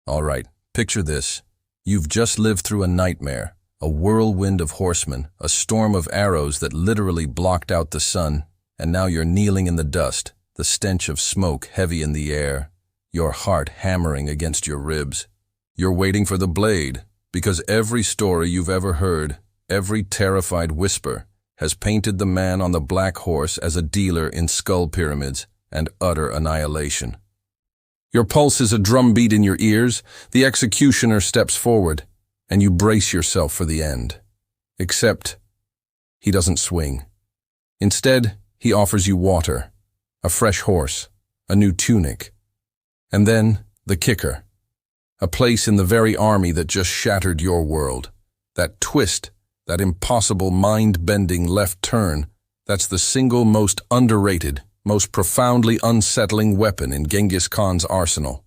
All right, picture this. You've just lived through a nightmare, a whirlwind of horsemen, a storm of arrows that literally blocked out the sun, and now you're kneeling in the dust, the stench of smoke heavy in the air, your heart hammering against your ribs. You're waiting for the blade, because every story you've ever heard, every terrified whisper, has painted the man on the black horse as a dealer in skull pyramids and utter annihilation. Your pulse is a drumbeat in your ears, the executioner steps forward, and you brace yourself for the end. Except, he doesn't swing. Instead, he offers you water, a fresh horse, a new tunic, and then the kicker, a place in the very army that just shattered your world. That twist, that impossible mind-bending left turn, that's the single most underrated, most profoundly unsettling weapon in Genghis Khan's arsenal.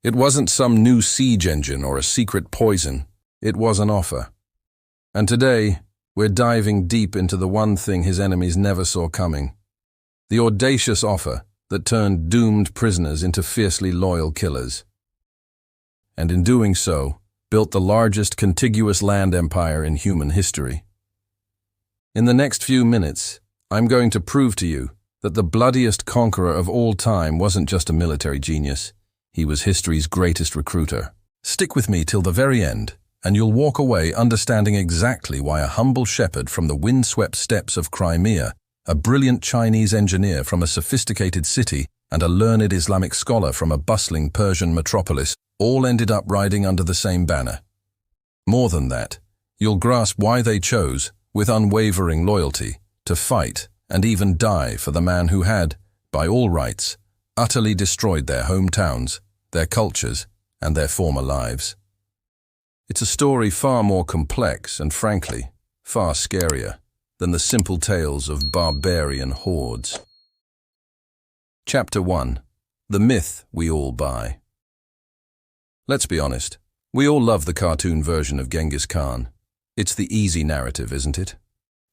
It wasn't some new siege engine or a secret poison. It was an offer. And today, we're diving deep into the one thing his enemies never saw coming. The audacious offer that turned doomed prisoners into fiercely loyal killers. And in doing so, built the largest contiguous land empire in human history. In the next few minutes, I'm going to prove to you that the bloodiest conqueror of all time wasn't just a military genius. He was history's greatest recruiter. Stick with me till the very end, and you'll walk away understanding exactly why a humble shepherd from the windswept steppes of Crimea, a brilliant Chinese engineer from a sophisticated city, and a learned Islamic scholar from a bustling Persian metropolis all ended up riding under the same banner. More than that, you'll grasp why they chose, with unwavering loyalty, to fight and even die for the man who had, by all rights, utterly destroyed their hometowns, their cultures, and their former lives. It's a story far more complex and, frankly, far scarier than the simple tales of barbarian hordes. Chapter 1. The Myth We All Buy. Let's be honest, we all love the cartoon version of Genghis Khan. It's the easy narrative, isn't it?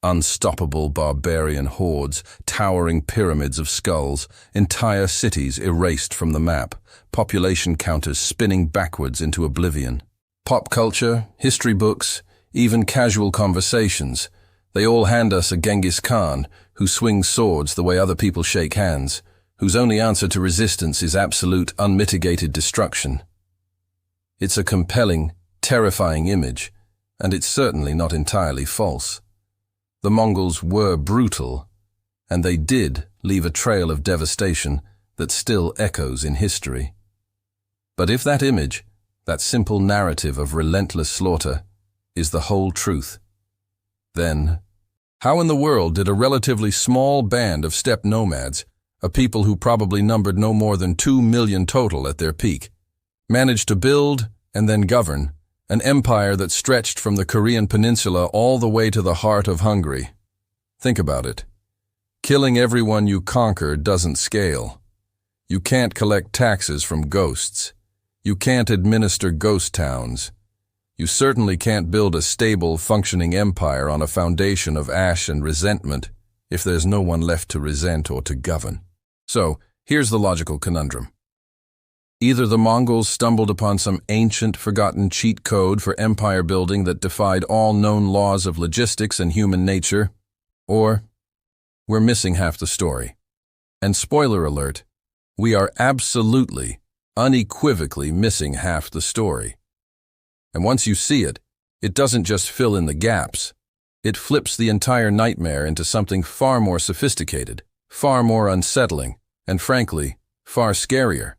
Unstoppable barbarian hordes, towering pyramids of skulls, entire cities erased from the map, population counters spinning backwards into oblivion. Pop culture, history books, even casual conversations, they all hand us a Genghis Khan who swings swords the way other people shake hands, whose only answer to resistance is absolute, unmitigated destruction. It's a compelling, terrifying image, and it's certainly not entirely false. The Mongols were brutal, and they did leave a trail of devastation that still echoes in history. But if that image, that simple narrative of relentless slaughter, is the whole truth, then how in the world did a relatively small band of steppe nomads, a people who probably numbered no more than 2 million total at their peak, manage to build and then govern an empire that stretched from the Korean peninsula all the way to the heart of Hungary? Think about it. Killing everyone you conquer doesn't scale. You can't collect taxes from ghosts. You can't administer ghost towns. You certainly can't build a stable, functioning empire on a foundation of ash and resentment if there's no one left to resent or to govern. So, here's the logical conundrum. Either the Mongols stumbled upon some ancient, forgotten cheat code for empire building that defied all known laws of logistics and human nature, or we're missing half the story. And spoiler alert, we are absolutely, unequivocally missing half the story. And once you see it, it doesn't just fill in the gaps. It flips the entire nightmare into something far more sophisticated, far more unsettling, and frankly, far scarier.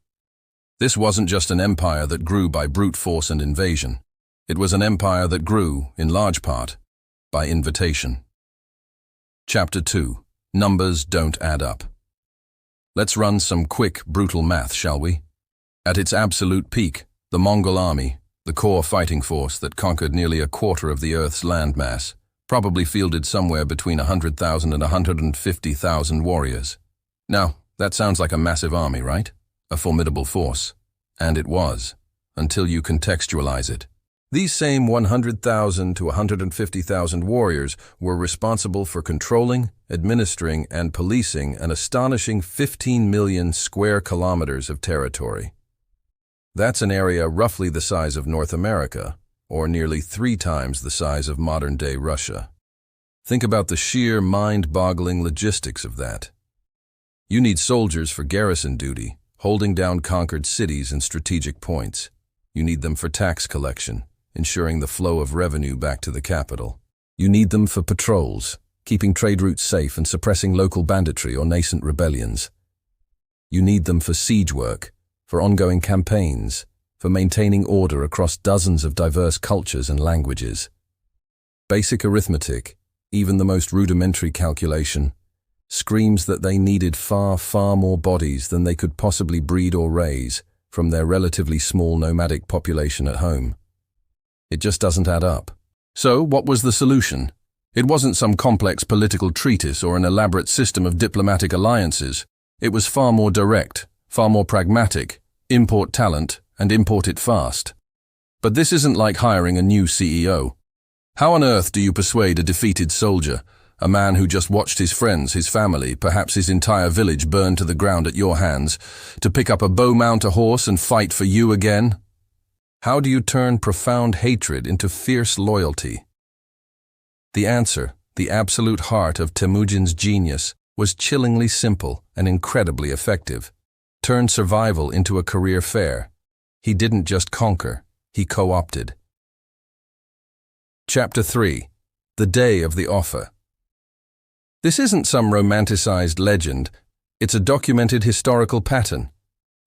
This wasn't just an empire that grew by brute force and invasion. It was an empire that grew, in large part, by invitation. Chapter 2. Numbers Don't Add Up. Let's run some quick, brutal math, shall we? At its absolute peak, the Mongol army, the core fighting force that conquered nearly a quarter of the Earth's landmass, probably fielded somewhere between 100,000 and 150,000 warriors. Now, that sounds like a massive army, right? A formidable force. And it was, until you contextualize it. These same 100,000 to 150,000 warriors were responsible for controlling, administering, and policing an astonishing 15 million square kilometers of territory. That's an area roughly the size of North America, or nearly 3 times the size of modern-day Russia. Think about the sheer mind-boggling logistics of that. You need soldiers for garrison duty, holding down conquered cities and strategic points. You need them for tax collection, ensuring the flow of revenue back to the capital. You need them for patrols, keeping trade routes safe and suppressing local banditry or nascent rebellions. You need them for siege work, for ongoing campaigns, for maintaining order across dozens of diverse cultures and languages. Basic arithmetic, even the most rudimentary calculation, screams that they needed far, far more bodies than they could possibly breed or raise from their relatively small nomadic population at home. It just doesn't add up. So, what was the solution? It wasn't some complex political treatise or an elaborate system of diplomatic alliances. It was far more direct, far more pragmatic: import talent and import it fast. But this isn't like hiring a new CEO. How on earth do you persuade a defeated soldier, a man who just watched his friends, his family, perhaps his entire village burn to the ground at your hands, to pick up a bow, mount a horse, and fight for you again? How do you turn profound hatred into fierce loyalty? The answer, the absolute heart of Temujin's genius, was chillingly simple and incredibly effective. Turn survival into a career fair. He didn't just conquer, he co-opted. Chapter 3. The Day of the Offer. This isn't some romanticized legend. It's a documented historical pattern.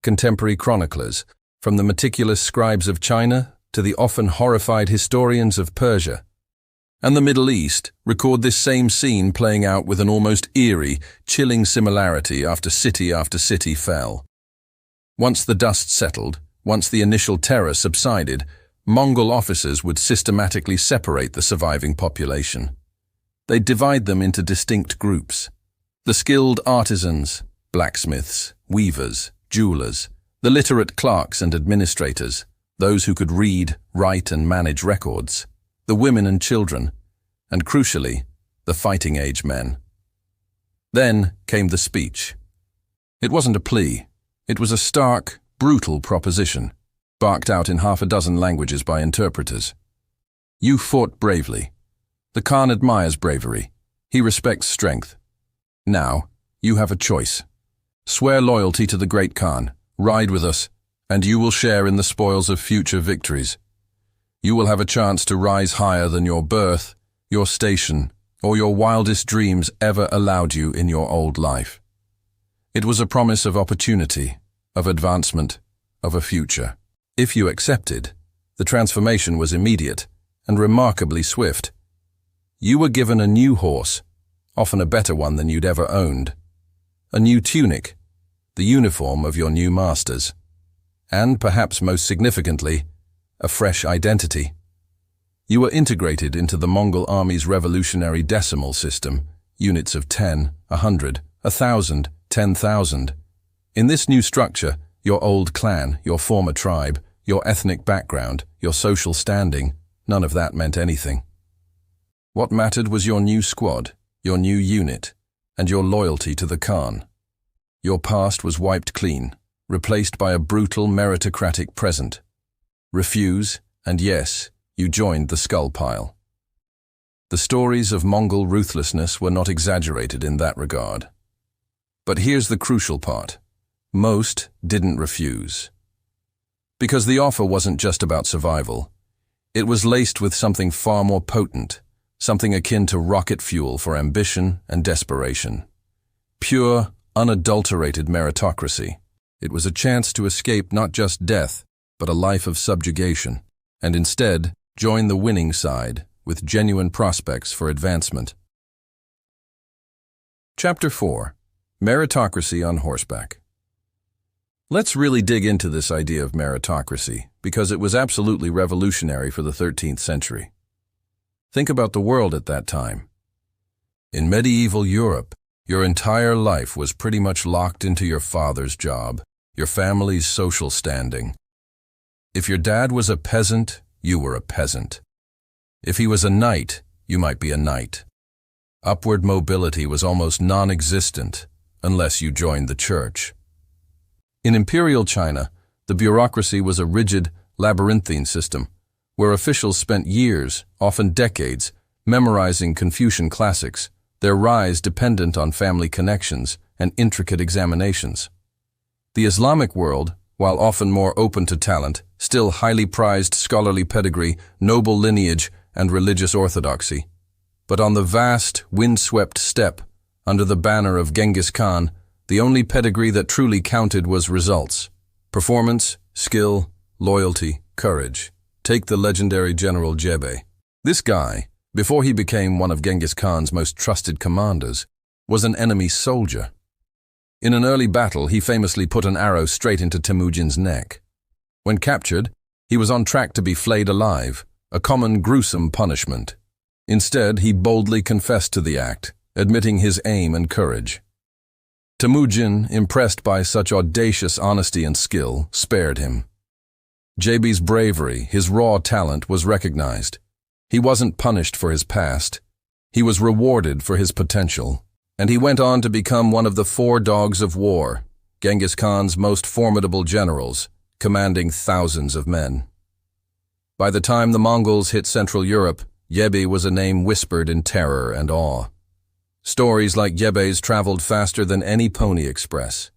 Contemporary chroniclers, from the meticulous scribes of China to the often horrified historians of Persia and the Middle East, record this same scene playing out with an almost eerie, chilling similarity after city fell. Once the dust settled, once the initial terror subsided, Mongol officers would systematically separate the surviving population. They'd divide them into distinct groups: the skilled artisans, blacksmiths, weavers, jewelers, the literate clerks and administrators, those who could read, write, and manage records, the women and children, and crucially, the fighting-age men. Then came the speech. It wasn't a plea. It was a stark, brutal proposition, barked out in 6 languages by interpreters. You fought bravely. The Khan admires bravery. He respects strength. Now, you have a choice. Swear loyalty to the great Khan, ride with us, and you will share in the spoils of future victories. You will have a chance to rise higher than your birth, your station, or your wildest dreams ever allowed you in your old life. It was a promise of opportunity, of advancement, of a future. If you accepted, the transformation was immediate and remarkably swift. You were given a new horse, often a better one than you'd ever owned, a new tunic, the uniform of your new masters, and, perhaps most significantly, a fresh identity. You were integrated into the Mongol army's revolutionary decimal system, units of 10, 100, 1,000, 10,000. In this new structure, your old clan, your former tribe, your ethnic background, your social standing, none of that meant anything. What mattered was your new squad, your new unit, and your loyalty to the Khan. Your past was wiped clean, replaced by a brutal meritocratic present. Refuse, and yes, you joined the skull pile. The stories of Mongol ruthlessness were not exaggerated in that regard. But here's the crucial part. Most didn't refuse. Because the offer wasn't just about survival. It was laced with something far more potent, something akin to rocket fuel for ambition and desperation. Pure, unadulterated meritocracy. It was a chance to escape not just death, but a life of subjugation, and instead join the winning side with genuine prospects for advancement. Chapter 4. Meritocracy on Horseback. Let's really dig into this idea of meritocracy, because it was absolutely revolutionary for the 13th century. Think about the world at that time. In medieval Europe, your entire life was pretty much locked into your father's job, your family's social standing. If your dad was a peasant, you were a peasant. If he was a knight, you might be a knight. Upward mobility was almost non-existent, unless you joined the church. In imperial China, The bureaucracy was a rigid, labyrinthine system, where officials spent years, often decades, memorizing Confucian classics, their rise dependent on family connections and intricate examinations. The Islamic world, while often more open to talent, still highly prized scholarly pedigree, noble lineage, and religious orthodoxy. But on the vast, wind-swept steppe, under the banner of Genghis Khan, the only pedigree that truly counted was results. Performance, skill, loyalty, courage. Take the legendary General Jebe. This guy, before he became one of Genghis Khan's most trusted commanders, was an enemy soldier. In an early battle, he famously put an arrow straight into Temujin's neck. When captured, he was on track to be flayed alive, a common gruesome punishment. Instead, he boldly confessed to the act, admitting his aim and courage. Temujin, impressed by such audacious honesty and skill, spared him. Jebe's bravery, his raw talent, was recognized. He wasn't punished for his past. He was rewarded for his potential. And he went on to become one of the 4 dogs of war, Genghis Khan's most formidable generals, commanding thousands of men. By the time the Mongols hit Central Europe, Jebe was a name whispered in terror and awe. Stories like Jebe's traveled faster than any pony express.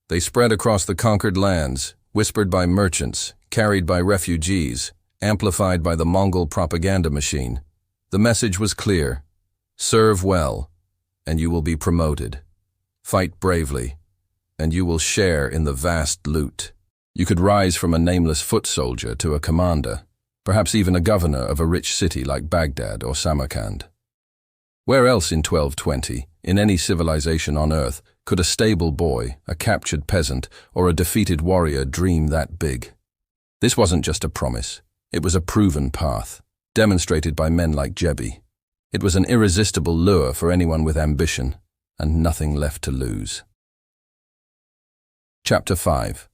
They spread across the conquered lands, whispered by merchants, carried by refugees, amplified by the Mongol propaganda machine. The message was clear: serve well, and you will be promoted. Fight bravely, and you will share in the vast loot. You could rise from a nameless foot soldier to a commander, perhaps even a governor of a rich city like Baghdad or Samarkand. Where else in 1220, in any civilization on earth, could a stable boy, a captured peasant, or a defeated warrior dream that big? This wasn't just a promise. It was a proven path, demonstrated by men like Jebe. It was an irresistible lure for anyone with ambition, and nothing left to lose. Chapter 5.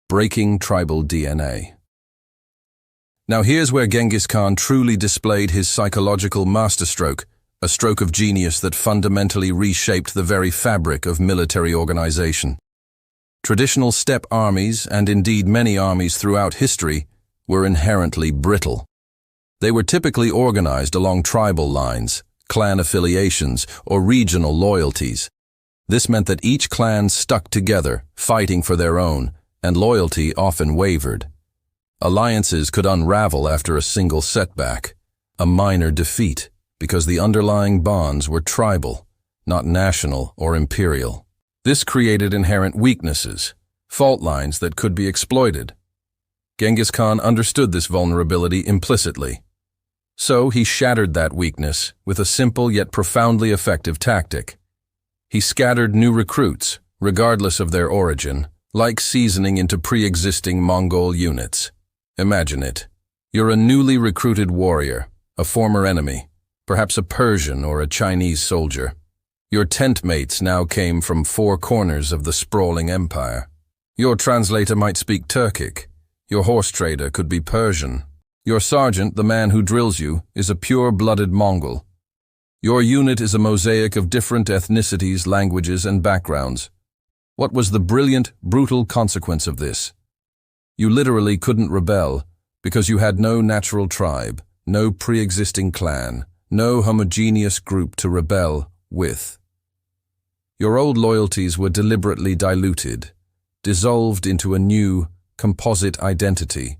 Breaking Tribal DNA. Now here's where Genghis Khan truly displayed his psychological masterstroke, a stroke of genius that fundamentally reshaped the very fabric of military organization. Traditional steppe armies, and indeed many armies throughout history, were inherently brittle. They were typically organized along tribal lines, clan affiliations, or regional loyalties. This meant that each clan stuck together, fighting for their own, and loyalty often wavered. Alliances could unravel after a single setback, a minor defeat, because the underlying bonds were tribal, not national or imperial. This created inherent weaknesses, fault lines that could be exploited. Genghis Khan understood this vulnerability implicitly. So he shattered that weakness with a simple yet profoundly effective tactic. He scattered new recruits, regardless of their origin, like seasoning into pre-existing Mongol units. Imagine it. You're a newly recruited warrior, a former enemy, perhaps a Persian or a Chinese soldier. Your tent mates now came from 4 corners of the sprawling empire. Your translator might speak Turkic. Your horse trader could be Persian. Your sergeant, the man who drills you, is a pure-blooded Mongol. Your unit is a mosaic of different ethnicities, languages, and backgrounds. What was the brilliant, brutal consequence of this? You literally couldn't rebel because you had no natural tribe, no pre-existing clan, no homogeneous group to rebel with. Your old loyalties were deliberately diluted, dissolved into a new, composite identity.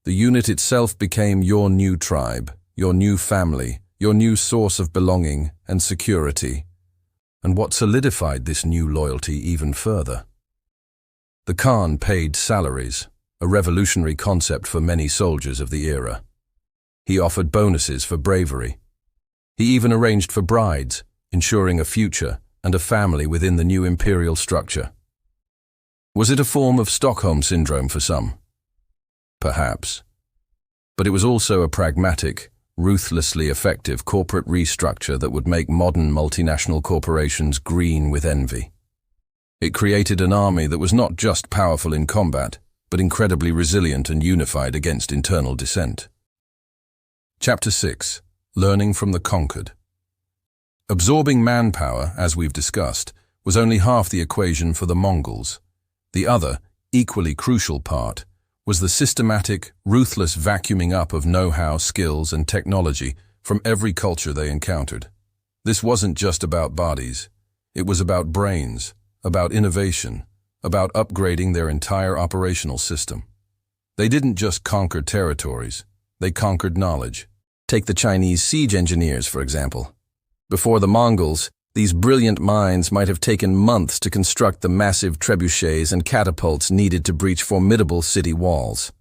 The unit itself became your new tribe, your new family, your new source of belonging and security. And what solidified this new loyalty even further? The Khan paid salaries, a revolutionary concept for many soldiers of the era. He offered bonuses for bravery. He even arranged for brides, ensuring a future and a family within the new imperial structure. Was it a form of Stockholm Syndrome for some? Perhaps. But it was also a pragmatic, ruthlessly effective corporate restructure that would make modern multinational corporations green with envy. It created an army that was not just powerful in combat, but incredibly resilient and unified against internal dissent. Chapter 6. Learning from the Conquered. Absorbing manpower, as we've discussed, was only half the equation for the Mongols. The other, equally crucial part was the systematic, ruthless vacuuming up of know-how, skills, and technology from every culture they encountered. This wasn't just about bodies. It was about brains, about innovation, about upgrading their entire operational system. They didn't just conquer territories, they conquered knowledge. Take the Chinese siege engineers, for example. Before the Mongols, these brilliant minds might have taken months to construct the massive trebuchets and catapults needed to breach formidable city walls.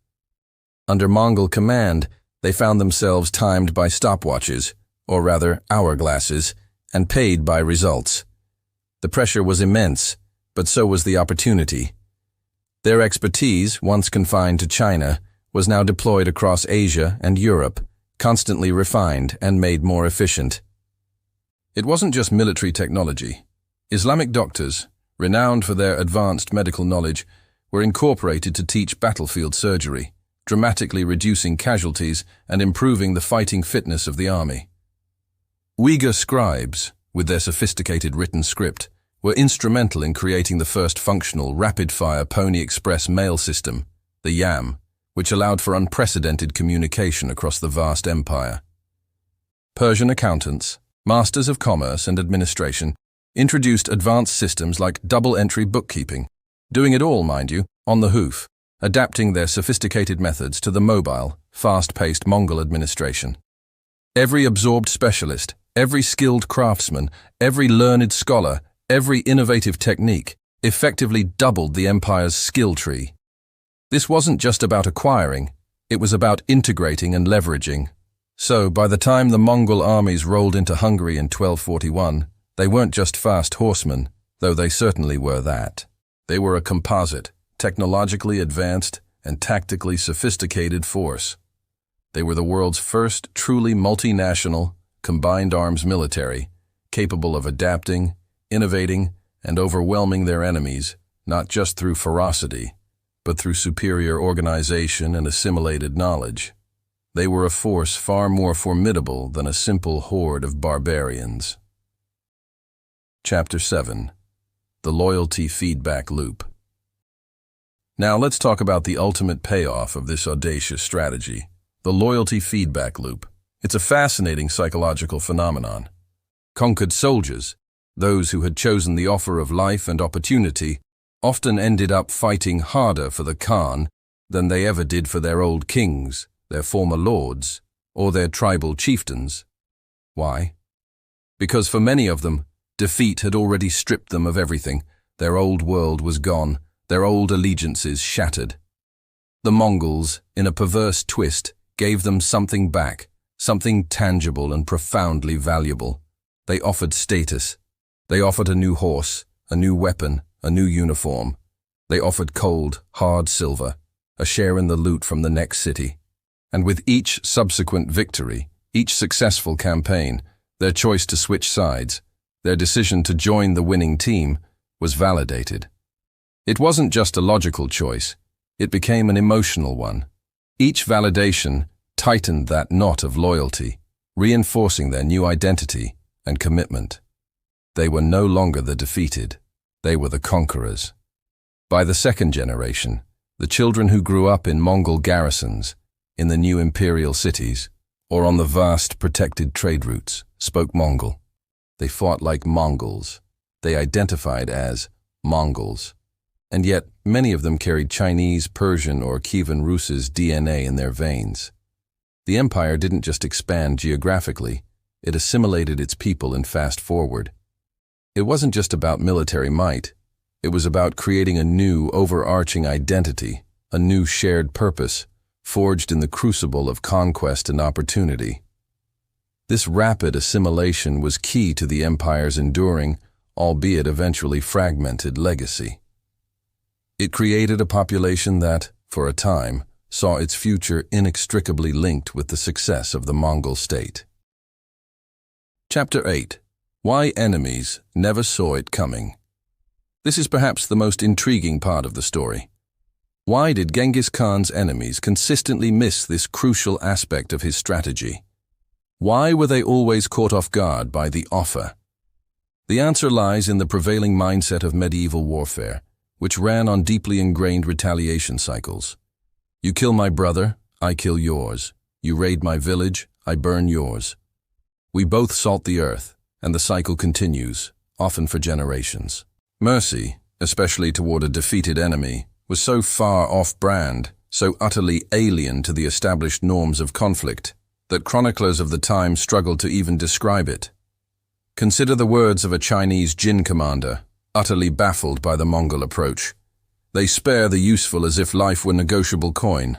Under Mongol command, they found themselves timed by stopwatches, or rather hourglasses, and paid by results. The pressure was immense, but so was the opportunity. Their expertise, once confined to China, was now deployed across Asia and Europe, constantly refined and made more efficient. It wasn't just military technology. Islamic doctors, renowned for their advanced medical knowledge, were incorporated to teach battlefield surgery, dramatically reducing casualties and improving the fighting fitness of the army. Uyghur scribes, with their sophisticated written script, were instrumental in creating the first functional rapid-fire Pony Express mail system, the YAM, which allowed for unprecedented communication across the vast empire. Persian accountants, masters of commerce and administration, introduced advanced systems like double-entry bookkeeping, doing it all, mind you, on the hoof, adapting their sophisticated methods to the mobile, fast-paced Mongol administration. Every absorbed specialist, every skilled craftsman, every learned scholar, every innovative technique effectively doubled the empire's skill tree. This wasn't just about acquiring, it was about integrating and leveraging. So, by the time the Mongol armies rolled into Hungary in 1241, they weren't just fast horsemen, though they certainly were that. They were a composite, technologically advanced, and tactically sophisticated force. They were the world's first truly multinational, combined arms military, capable of adapting, innovating, and overwhelming their enemies, not just through ferocity, but through superior organization and assimilated knowledge. They were a force far more formidable than a simple horde of barbarians. Chapter 7. The Loyalty Feedback Loop. Now let's talk about the ultimate payoff of this audacious strategy, the loyalty feedback loop. It's a fascinating psychological phenomenon. Conquered soldiers, those who had chosen the offer of life and opportunity, often ended up fighting harder for the Khan than they ever did for their old kings, their former lords, or their tribal chieftains. Why? Because for many of them, defeat had already stripped them of everything. Their old world was gone, their old allegiances shattered. The Mongols, in a perverse twist, gave them something back, something tangible and profoundly valuable. They offered status. They offered a new horse, a new weapon, a new uniform. They offered cold, hard silver, a share in the loot from the next city. And with each subsequent victory, each successful campaign, their choice to switch sides, their decision to join the winning team, was validated. It wasn't just a logical choice, it became an emotional one. Each validation tightened that knot of loyalty, reinforcing their new identity and commitment. They were no longer the defeated, they were the conquerors. By the second generation, the children who grew up in Mongol garrisons, in the new imperial cities, or on the vast protected trade routes, spoke Mongol. They fought like Mongols. They identified as Mongols. And yet, many of them carried Chinese, Persian, or Kievan Rus's DNA in their veins. The empire didn't just expand geographically, it assimilated its people and fast forward. It wasn't just about military might, it was about creating a new, overarching identity, a new shared purpose, forged in the crucible of conquest and opportunity. This rapid assimilation was key to the empire's enduring, albeit eventually fragmented, legacy. It created a population that, for a time, saw its future inextricably linked with the success of the Mongol state. Chapter 8. Why Enemies Never Saw It Coming. This is perhaps the most intriguing part of the story. Why did Genghis Khan's enemies consistently miss this crucial aspect of his strategy? Why were they always caught off guard by the offer? The answer lies in the prevailing mindset of medieval warfare, which ran on deeply ingrained retaliation cycles. You kill my brother, I kill yours. You raid my village, I burn yours. We both salt the earth, and the cycle continues, often for generations. Mercy, especially toward a defeated enemy, was so far off-brand, so utterly alien to the established norms of conflict, that chroniclers of the time struggled to even describe it. Consider the words of a Chinese Jin commander, utterly baffled by the Mongol approach. They spare the useful as if life were negotiable coin.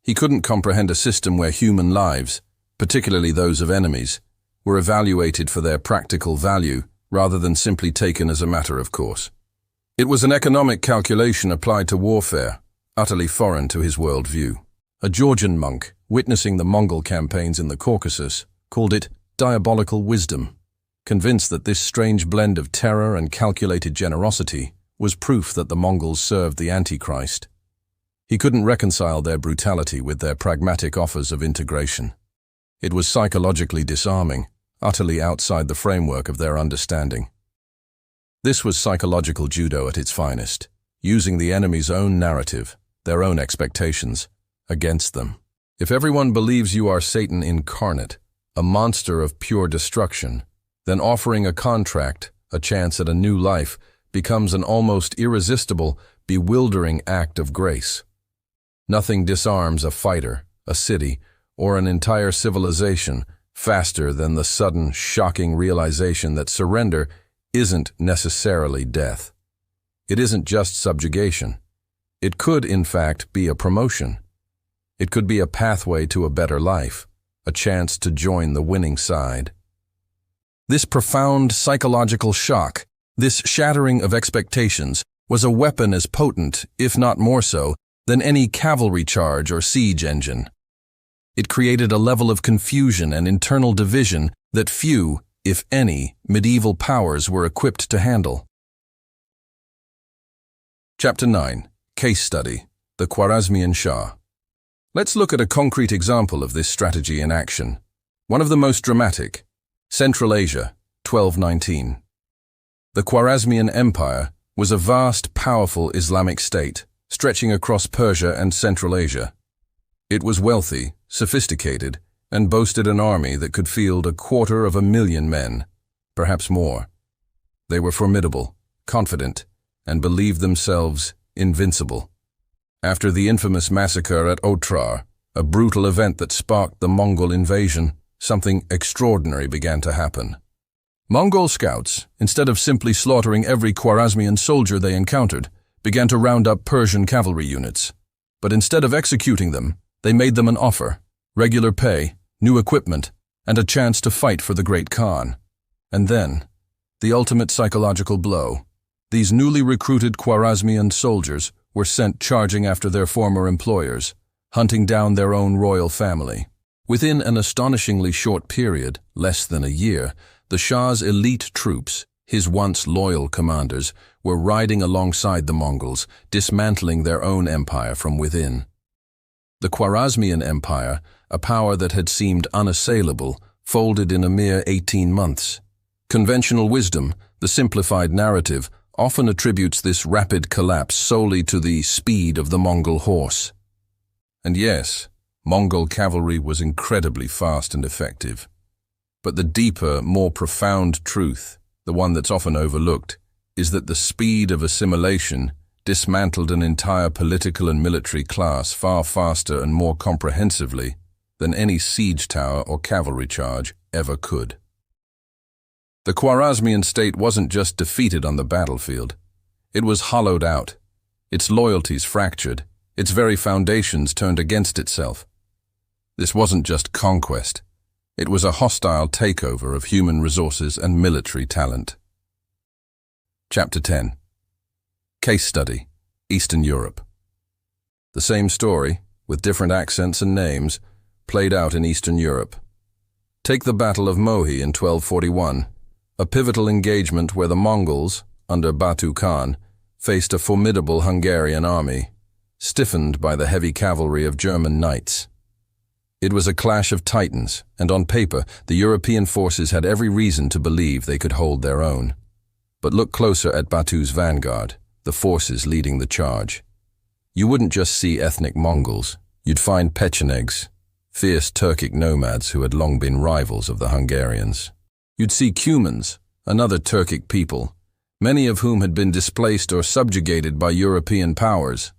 He couldn't comprehend a system where human lives, particularly those of enemies, were evaluated for their practical value rather than simply taken as a matter of course. It was an economic calculation applied to warfare, utterly foreign to his worldview. A Georgian monk, witnessing the Mongol campaigns in the Caucasus, called it diabolical wisdom, convinced that this strange blend of terror and calculated generosity was proof that the Mongols served the Antichrist. He couldn't reconcile their brutality with their pragmatic offers of integration. It was psychologically disarming, utterly outside the framework of their understanding. This was psychological judo at its finest, using the enemy's own narrative, their own expectations, against them. If everyone believes you are Satan incarnate, a monster of pure destruction, then offering a contract, a chance at a new life, becomes an almost irresistible, bewildering act of grace. Nothing disarms a fighter, a city, or an entire civilization faster than the sudden, shocking realization that surrender isn't necessarily death. It isn't just subjugation. It could, in fact, be a promotion. It could be a pathway to a better life, a chance to join the winning side. This profound psychological shock, this shattering of expectations, was a weapon as potent, if not more so, than any cavalry charge or siege engine. It created a level of confusion and internal division that few, if any, medieval powers were equipped to handle. Chapter 9. Case Study. The Khwarazmian Shah. Let's look at a concrete example of this strategy in action. One of the most dramatic. Central Asia, 1219. The Khwarazmian Empire was a vast, powerful Islamic state, stretching across Persia and Central Asia. It was wealthy, sophisticated, and boasted an army that could field 250,000 men, perhaps more. They were formidable, confident, and believed themselves invincible. After the infamous massacre at Otrar, a brutal event that sparked the Mongol invasion, something extraordinary began to happen. Mongol scouts, instead of simply slaughtering every Khwarazmian soldier they encountered, began to round up Persian cavalry units. But instead of executing them, they made them an offer, regular pay, new equipment, and a chance to fight for the great Khan. And then, the ultimate psychological blow. These newly recruited Khwarazmian soldiers were sent charging after their former employers, hunting down their own royal family. Within an astonishingly short period, less than a year, the Shah's elite troops, his once loyal commanders, were riding alongside the Mongols, dismantling their own empire from within. The Khwarazmian Empire, a power that had seemed unassailable, folded in a mere 18 months. Conventional wisdom, the simplified narrative, often attributes this rapid collapse solely to the speed of the Mongol horse. And yes, Mongol cavalry was incredibly fast and effective. But the deeper, more profound truth, the one that's often overlooked, is that the speed of assimilation dismantled an entire political and military class far faster and more comprehensively than any siege tower or cavalry charge ever could. The Khwarazmian state wasn't just defeated on the battlefield. It was hollowed out, its loyalties fractured, its very foundations turned against itself. This wasn't just conquest. It was a hostile takeover of human resources and military talent. Chapter 10. Case Study. Eastern Europe. The same story, with different accents and names, played out in Eastern Europe. Take the Battle of Mohi in 1241, a pivotal engagement where the Mongols, under Batu Khan, faced a formidable Hungarian army, stiffened by the heavy cavalry of German knights. It was a clash of titans, and on paper, the European forces had every reason to believe they could hold their own. But look closer at Batu's vanguard, the forces leading the charge. You wouldn't just see ethnic Mongols, you'd find Pechenegs, fierce Turkic nomads who had long been rivals of the Hungarians. You'd see Cumans, another Turkic people, many of whom had been displaced or subjugated by European powers.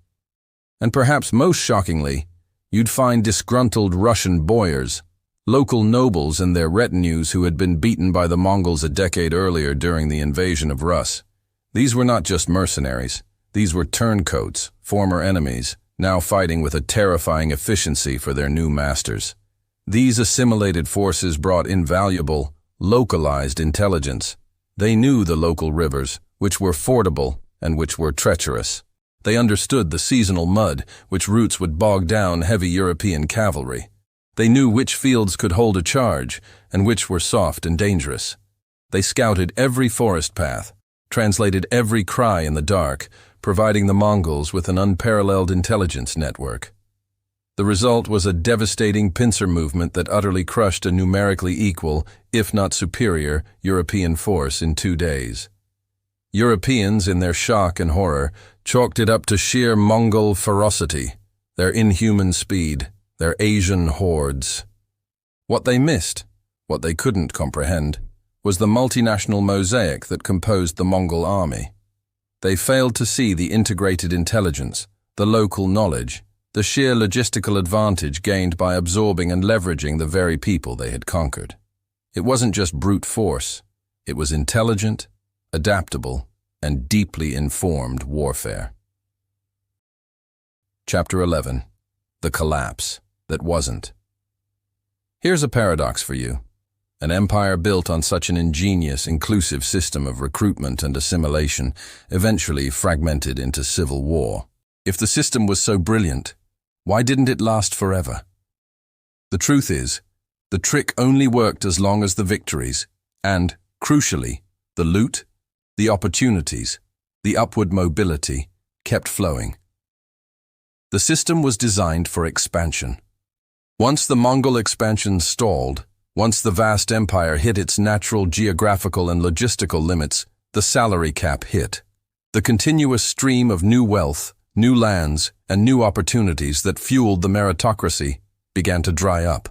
And perhaps most shockingly, you'd find disgruntled Russian boyars, local nobles and their retinues who had been beaten by the Mongols a decade earlier during the invasion of Rus. These were not just mercenaries, these were turncoats, former enemies, now fighting with a terrifying efficiency for their new masters. These assimilated forces brought invaluable, localized intelligence. They knew the local rivers, which were fordable and which were treacherous. They understood the seasonal mud, which routes would bog down heavy European cavalry. They knew which fields could hold a charge and which were soft and dangerous. They scouted every forest path, translated every cry in the dark, providing the Mongols with an unparalleled intelligence network. The result was a devastating pincer movement that utterly crushed a numerically equal, if not superior, European force in 2 days. Europeans, in their shock and horror, chalked it up to sheer Mongol ferocity, their inhuman speed, their Asian hordes. What they missed, what they couldn't comprehend, was the multinational mosaic that composed the Mongol army. They failed to see the integrated intelligence, the local knowledge, the sheer logistical advantage gained by absorbing and leveraging the very people they had conquered. It wasn't just brute force, it was intelligent, adaptable, and deeply informed warfare. Chapter 11. The Collapse That Wasn't. Here's a paradox for you. An empire built on such an ingenious, inclusive system of recruitment and assimilation eventually fragmented into civil war. If the system was so brilliant, why didn't it last forever? The truth is, the trick only worked as long as the victories and, crucially, the loot, the opportunities, the upward mobility kept flowing. The system was designed for expansion. Once the Mongol expansion stalled, once the vast empire hit its natural geographical and logistical limits, the salary cap hit. The continuous stream of new wealth, new lands, and new opportunities that fueled the meritocracy began to dry up.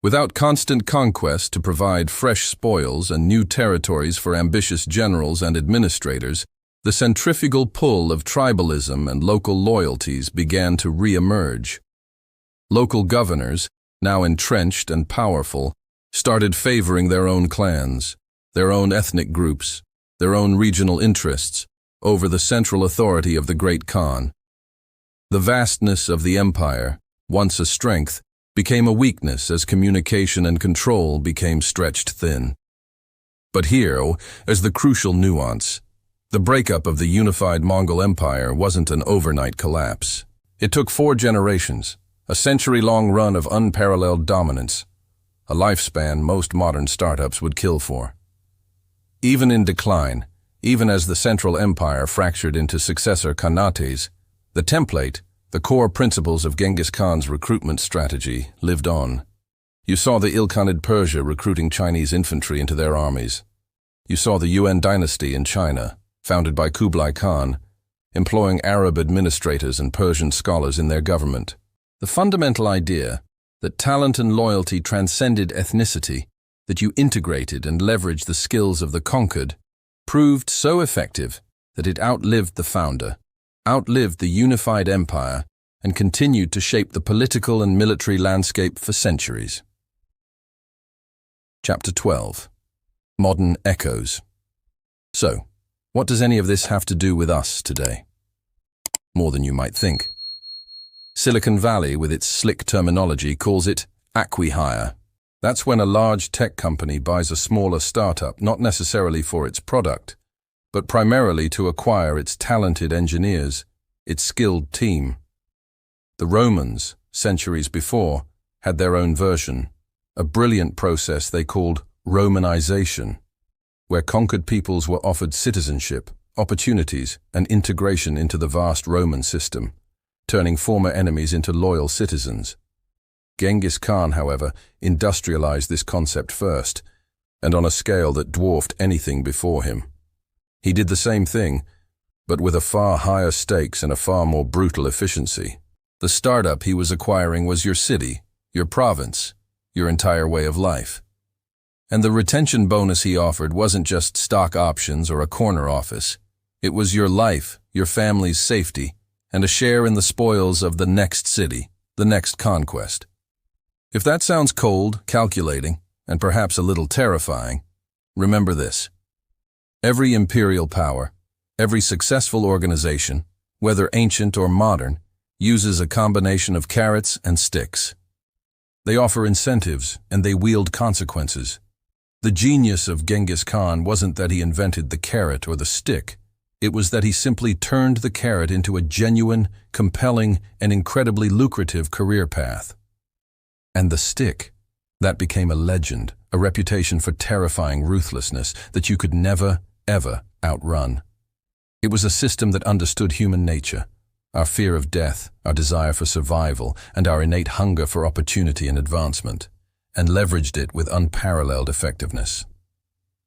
Without constant conquest to provide fresh spoils and new territories for ambitious generals and administrators, the centrifugal pull of tribalism and local loyalties began to re-emerge. Local governors, now entrenched and powerful, started favoring their own clans, their own ethnic groups, their own regional interests, over the central authority of the great Khan. The vastness of the empire, once a strength, became a weakness as communication and control became stretched thin. But here is the crucial nuance. The breakup of the unified Mongol Empire wasn't an overnight collapse. It took 4 generations, a century-long run of unparalleled dominance, a lifespan most modern startups would kill for. Even in decline, even as the Central Empire fractured into successor khanates, the template, the core principles of Genghis Khan's recruitment strategy, lived on. You saw the Ilkhanid Persia recruiting Chinese infantry into their armies. You saw the Yuan dynasty in China, founded by Kublai Khan, employing Arab administrators and Persian scholars in their government. The fundamental idea that talent and loyalty transcended ethnicity, that you integrated and leveraged the skills of the conquered, proved so effective that it outlived the founder, outlived the unified empire, and continued to shape the political and military landscape for centuries. Chapter 12. Modern Echoes. So, what does any of this have to do with us today? More than you might think. Silicon Valley, with its slick terminology, calls it acqui-hire. That's when a large tech company buys a smaller startup, not necessarily for its product, but primarily to acquire its talented engineers, its skilled team. The Romans, centuries before, had their own version, a brilliant process they called Romanization, where conquered peoples were offered citizenship, opportunities, and integration into the vast Roman system, turning former enemies into loyal citizens. Genghis Khan, however, industrialized this concept first, and on a scale that dwarfed anything before him. He did the same thing, but with a far higher stakes and a far more brutal efficiency. The startup he was acquiring was your city, your province, your entire way of life. And the retention bonus he offered wasn't just stock options or a corner office. It was your life, your family's safety, and a share in the spoils of the next city, the next conquest. If that sounds cold, calculating, and perhaps a little terrifying, remember this. Every imperial power, every successful organization, whether ancient or modern, uses a combination of carrots and sticks. They offer incentives and they wield consequences. The genius of Genghis Khan wasn't that he invented the carrot or the stick. It was that he simply turned the carrot into a genuine, compelling, and incredibly lucrative career path. And the stick, that became a legend, a reputation for terrifying ruthlessness that you could never, ever outrun. It was a system that understood human nature, our fear of death, our desire for survival, and our innate hunger for opportunity and advancement, and leveraged it with unparalleled effectiveness.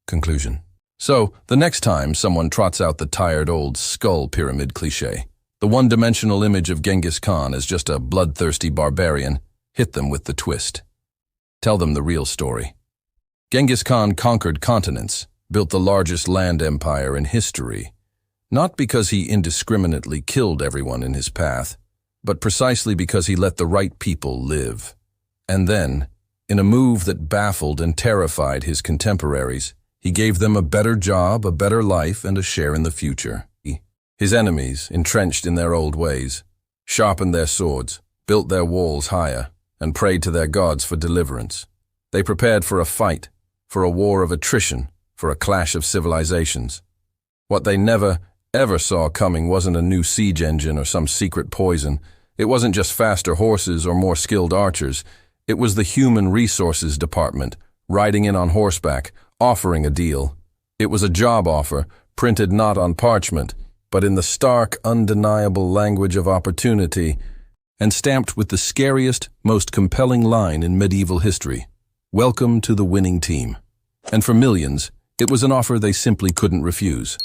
Conclusion. So, the next time someone trots out the tired old skull pyramid cliché, the one-dimensional image of Genghis Khan as just a bloodthirsty barbarian, hit them with the twist. Tell them the real story. Genghis Khan conquered continents, built the largest land empire in history, not because he indiscriminately killed everyone in his path, but precisely because he let the right people live. And then, in a move that baffled and terrified his contemporaries, he gave them a better job, a better life, and a share in the future. His enemies, entrenched in their old ways, sharpened their swords, built their walls higher, and prayed to their gods for deliverance. They prepared for a fight, for a war of attrition, for a clash of civilizations. What they never, ever saw coming wasn't a new siege engine or some secret poison. It wasn't just faster horses or more skilled archers. It was the human resources department, riding in on horseback, offering a deal. It was a job offer, printed not on parchment, but in the stark, undeniable language of opportunity, and stamped with the scariest, most compelling line in medieval history. Welcome to the winning team. And for millions, it was an offer they simply couldn't refuse.